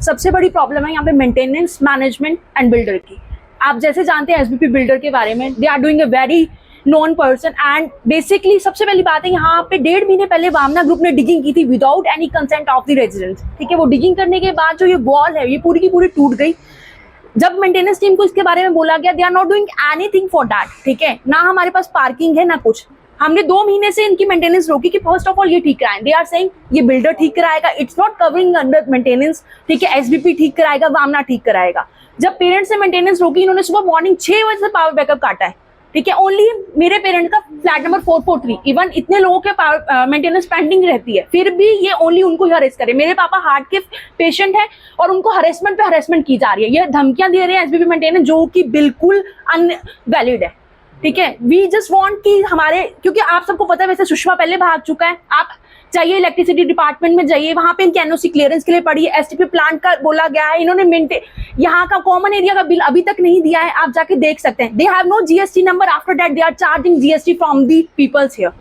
सबसे बड़ी प्रॉब्लम है यहाँ पे मेंटेनेंस, मैनेजमेंट एंड बिल्डर की। आप जैसे जानते हैं एसबीपी बिल्डर के बारे में, they are doing a very non person and basically सबसे पहली बात है यहाँ पे 1.5 महीने पहले वामना ग्रुप ने डिगिंग की थी without any consent of the residents, ठीक है। वो डिगिंग करने के बाद जो ये वॉल है ये पूरी की पूरी टूट गई। जब मेंटेनेंस टीम को इसके बारे में बोला गया, they are not doing anything for that, ठीक है। ना हमारे पास पार्किंग है ना कुछ। हमने 2 महीने से इनकी मेंटेनेंस रोकी कि फर्स्ट ऑफ ऑल ये ठीक कराएं। दे आर सेइंग ये बिल्डर ठीक कराएगा, it's not covering under maintenance, ठीक है। एसबीपी ठीक कराएगा, वामना ठीक कराएगा। जब पेरेंट्स ने मेंटेनेंस रोकी, इन्होंने सुबह मॉर्निंग 6 बजे से पावर बैकअप काटा है, ठीक है। ओनली मेरे पेरेंट का फ्लैट नंबर 443, इवन इतने लोगों के मेंटेनेंस पेंडिंग रहती है, फिर भी ये ओनली उनको ही हरेस करे। मेरे पापा हार्ट के पेशेंट है और उनको हरेसमेंट पे हरेसमेंट की जा रही है। ये धमकियां दे रहे हैं एसबीपी मेंटेनेंस, जो कि बिल्कुल अनवैलिड है, ठीक है। वी जस्ट वांट कि हमारे, क्योंकि आप सबको पता है वैसे सुषमा पहले भाग चुका है, आप चाहिए इलेक्ट्रिसिटी डिपार्टमेंट में जाइए, वहां पे इनके एनओसी क्लियरेंस के लिए पड़ी है। एसटीपी प्लांट का बोला गया है, इन्होंने यहाँ का कॉमन एरिया का बिल अभी तक नहीं दिया है, आप जाके देख सकते हैं। They have no GST number, after that they are charging GST from the peoples here,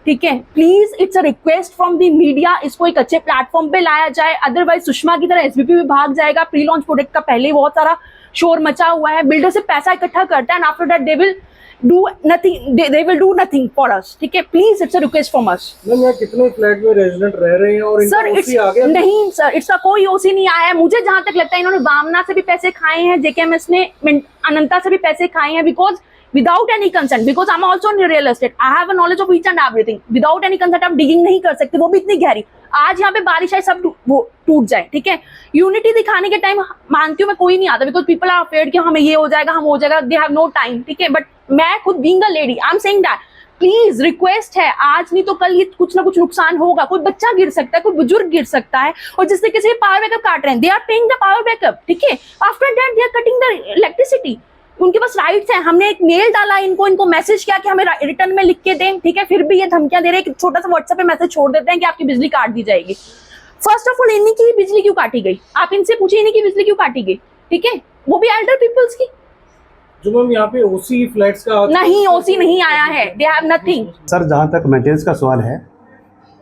ठीक है। Please it's a request from the media, इसको एक अच्छे प्लेटफॉर्म पे लाया जाए, अदरवाइज सुषमा की तरह एसबीपी भी भाग जाएगा। प्री लॉन्च प्रोडक्ट का पहले ही बहुत सारा शोर मचा हुआ है, बिल्डर से पैसा इकट्ठा करता है and after that they will do nothing, they will do nothing for us, ठीक है। Please it's a request from us. Ma'am यहाँ कितने फ्लैट में रेजिडेंट रह रहे हैं और इनका ओसी आ गया? नहीं सर, इसका कोई ओसी नहीं आया है। मुझे जहां तक लगता है इन्होंने वामना से भी पैसे खाए हैं, जेकेएमएस ने अनंता से भी पैसे खाए हैं, because without any consent, because I am also in real estate, I have a knowledge of each and everything. Without any consent आप डिगिंग नहीं कर सकते, वो भी इतनी गहरी। आज यहाँ पे बारिश है, सब वो टूट जाए, ठीक है। यूनिटी दिखाने के टाइम मानती हूँ मैं, कोई नहीं आता, बिकॉज पीपल आर अफेयर्ड कि हमें ये हो जाएगा, हम हो जाएगा, दे हैव नो टाइम, ठीक है। बट मैं खुद being a lady, I am saying that please request है, आज नहीं तो कल ये कुछ ना कुछ नुकसान होगा। कोई बच्चा गिर सकता है, कोई बुजुर्ग गिर सकता है, और जिससे किसी पावर बैकअप काट रहे हैं, they are paying the power backup, ठीक है। After that they are cutting the electricity, उनके पास राइट्स हैं। हमने एक मेल डाला इनको मैसेज किया कि हमें रिटर्न में लिख के दें, ठीक है। फिर भी ये धमकियां दे रहे हैं, छोटा सा व्हाट्सएप पे मैसेज छोड़ देते हैं कि आपकी बिजली काट दी जाएगी। फर्स्ट ऑफ ऑल इन्हीं की बिजली क्यों काटी गई, आप इनसे पूछिए इन्हीं की बिजली क्यों काटी गई, ठीक है, वो भी एल्डर पीपल्स की। जो मैम यहाँ पे ओसी फ्लैट्स का नहीं, ओसी नहीं आया है, दे हैव नथिंग। सर जहाँ तक मेंटेनेंस का सवाल है,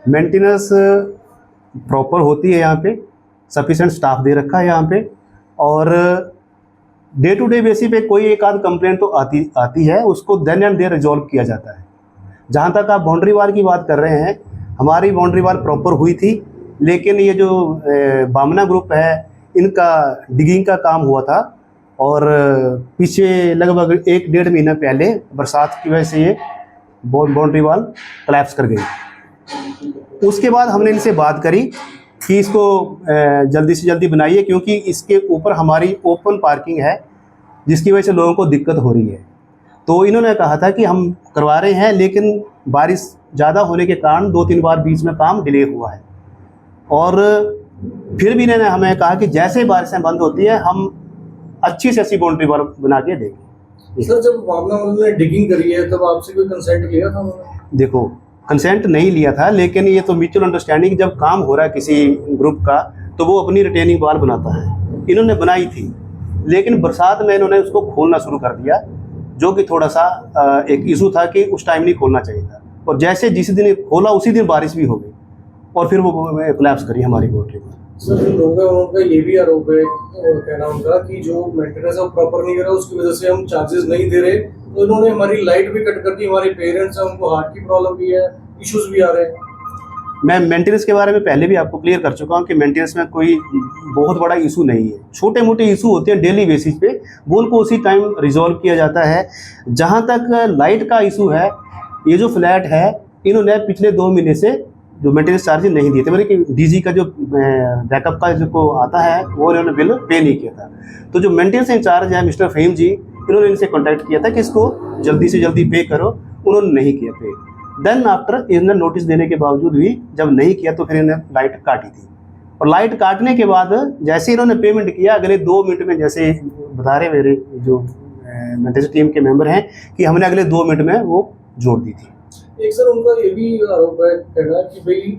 मेंटेनेंस प्रॉपर होती है यहाँ पे, सफिशिएंट स्टाफ दे रखा है यहाँ पे, और डे टू डे बेसिस पे कोई एक आध कंप्लेंट तो आती है, उसको देन एंड देयर रिजॉल्व किया जाता है। जहाँ तक आप बाउंड्री वाल की बात कर रहे हैं, हमारी बाउंड्री वाल प्रॉपर हुई थी, लेकिन ये जो वामना ग्रुप है इनका डिगिंग का काम हुआ था, और पीछे लगभग 1-1.5 महीना पहले बरसात की वजह से ये बाउंड्री वाल कोलैप्स कर गई। उसके बाद हमने इनसे बात करी कि इसको जल्दी से जल्दी बनाइए, क्योंकि इसके ऊपर हमारी ओपन पार्किंग है, जिसकी वजह से लोगों को दिक्कत हो रही है। तो इन्होंने कहा था कि हम करवा रहे हैं, लेकिन बारिश ज़्यादा होने के कारण 2-3 बार बीच में काम डिले हुआ है, और फिर भी इन्होंने हमें कहा कि जैसे बारिशें बंद होती है हम अच्छी से अच्छी बाउंड्री वाल बना के देंगे। सर जब वामना ने डिगिंग करी है तब आपसे कोई कंसेंट लिया था उन्होंने? देखो, कंसेंट नहीं लिया था, लेकिन ये तो म्यूचुअल अंडरस्टैंडिंग, जब काम हो रहा है किसी ग्रुप का तो वो अपनी रिटेनिंग वाल बनाता है। इन्होंने बनाई थी, लेकिन बरसात में इन्होंने उसको खोलना शुरू कर दिया, जो कि थोड़ा सा एक इशू था कि उस टाइम नहीं खोलना चाहिए था, और जैसे जिस दिन खोला उसी दिन बारिश भी हो गई, और फिर वो कोलैप्स करी हमारी बाउंड्री वाल। सर जो लोग हैं उनका ये भी आरोप है, कहना उनका कि जो मेंटेनेंस हम प्रॉपर नहीं कर रहे उसकी वजह से हम चार्जेस नहीं दे रहे, तो इन्होंने हमारी लाइट भी कट कर दी। हमारे पेरेंट्स हैं, उनको हार्ट की प्रॉब्लम भी है, इश्यूज भी आ रहे हैं। मैं मेंटेनेंस के बारे में पहले भी आपको क्लियर कर चुका हूँ कि मेंटेनेंस में कोई बहुत बड़ा इशू नहीं है, छोटे मोटे इशू होते हैं डेली बेसिस पे, वो उनको उसी टाइम रिजॉल्व किया जाता है। जहाँ तक लाइट का इशू है, ये जो फ्लैट है इन्होंने पिछले 2 महीने से जो मेंटेनेंस चार्जेस नहीं दिए थे, मेरे कि डीजी का जो बैकअप का जो आता है वो इन्होंने बिल पे नहीं किया था। तो जो मेंटेनेंस इंचार्ज है मिस्टर फहीम जी, इन्होंने इनसे कॉन्टैक्ट किया था कि इसको जल्दी से जल्दी पे करो, उन्होंने नहीं किया पे। देन आफ्टर इन्होंने नोटिस देने के बावजूद भी जब नहीं किया तो फिर इन्होंने लाइट काटी थी, और लाइट काटने के बाद जैसे इन्होंने पेमेंट किया, अगले 2 मिनट में, जैसे बता रहे मेरे जो मेंटेनेंस टीम के मेंबर हैं, कि हमने अगले 2 मिनट में वो जोड़ दी थी। एक सर उनका ये भी आरोप है, कहना कि भाई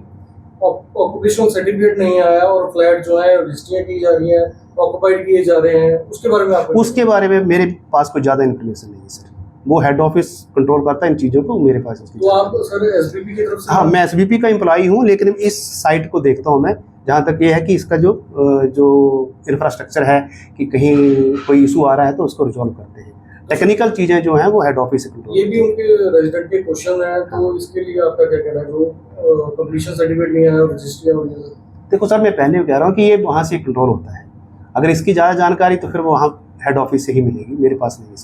ऑक्यूपेशनल सर्टिफिकेट नहीं आया और फ्लैट जो है रजिस्ट्रियां की जा रही हैं, ऑक्यूपाइड किए जा रहे हैं, उसके बारे में आप? उसके बारे में मेरे पास कोई ज़्यादा इन्फॉर्मेशन नहीं है सर, वो हेड ऑफिस कंट्रोल करता है इन चीज़ों को, मेरे पास उसकी। तो आप सर एसबीपी की तरफ से? हाँ, मैं एसबीपी का एम्प्लॉई हूँ, लेकिन इस साइट को देखता हूँ मैं, जहाँ तक ये है कि इसका जो इंफ्रास्ट्रक्चर है कि कहीं कोई इशू आ रहा है तो उसको रिजॉल्व करते हैं। टेक्निकल चीज़ें जो हैं वो हेड ऑफिस से कंट्रोल। ये भी उनके रेजिडेंट के क्वेश्चन है, तो इसके लिए आपका क्या कहना है? जो कंप्लीशन सर्टिफिकेट नहीं आया, रजिस्ट्री वगैरह। देखो सर, मैं पहले भी कह रहा हूँ कि ये वहाँ से कंट्रोल होता है। अगर इसकी ज़्यादा जानकारी तो फिर वो वहाँ हेड ऑफिस से ही मिलेगी, मेरे पास नहीं है।